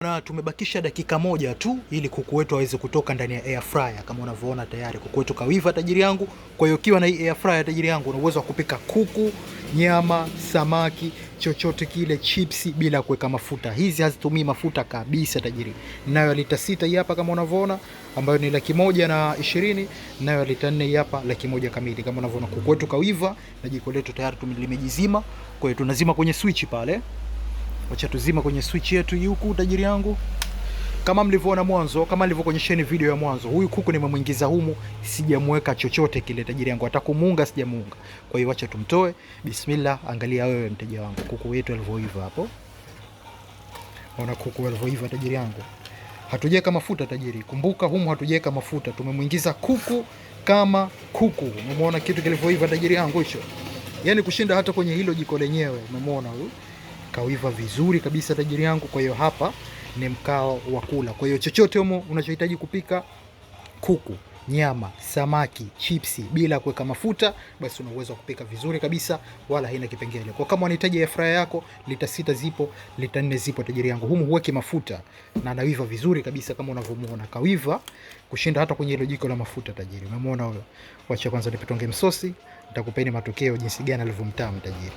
Na tumebakisha dakika moja tu ili kuku wetu aweze kutoka ndani ya air fryer. Kama unavyoona tayari kuku wetu kawiva tajiri yangu. Kwa hiyo ukiwa na hii air fryer tajiri yangu, una uwezo wa kupika kuku, nyama, samaki, chochote kile, chipsi bila kuweka mafuta. Hizi hazitumii mafuta kabisa tajiri. Nayo lita 6 hii hapa kama unavyoona, ambayo ni 120,000, nayo lita 4 hii hapa 100,000 kamili. Kama unavyoona kuku wetu kawiva na jiko letu tayari limejizima. Kwa hiyo tunazima kwenye switch pale. Wacha tuzima kwenye switch yetu huku tajiri yangu. Kama mlivyoona mwanzo, kama nilivyokuonyesheni video ya mwanzo, huyu kuku nimemuingiza humu, sijamweka chochote kile tajiri yangu, hata kumuunga sijamuunga. Kwa hiyo acha tumtoe. Bismillah. Angalia wewe mteja wangu, kuku wetu alivyoiva hapo. Ona kuku alivyoiva tajiri yangu. Hatujaweka mafuta tajiri. Kumbuka humu hatujaweka mafuta. Tumemuingiza kuku kama kuku. Umeona kitu kilivyoiva tajiri yangu hicho? Yaani kushinda hata kwenye hilo jiko lenyewe. Umeona huyu? Kawiva vizuri kabisa tajiri yangu. Kwa hiyo hapa ni mkao wa kula. Kwa hiyo chochote humo unachohitaji kupika kuku, nyama, samaki, chipsi bila kuweka mafuta, basi una uwezo wa kupika vizuri kabisa, wala haina kipengele. Kwa kama unahitaji air fryer yako, lita 6 zipo, lita 4 zipo tajiri yangu. Humu huweki mafuta na anawiva vizuri kabisa kama unavyomuona. Kawiva kushinda hata kwenye ile jiko la mafuta tajiri. Umemwona huyo? Wacha kwanza nipitonge msosi, nitakupeni matokeo jinsi gani alivyomtamu tajiri.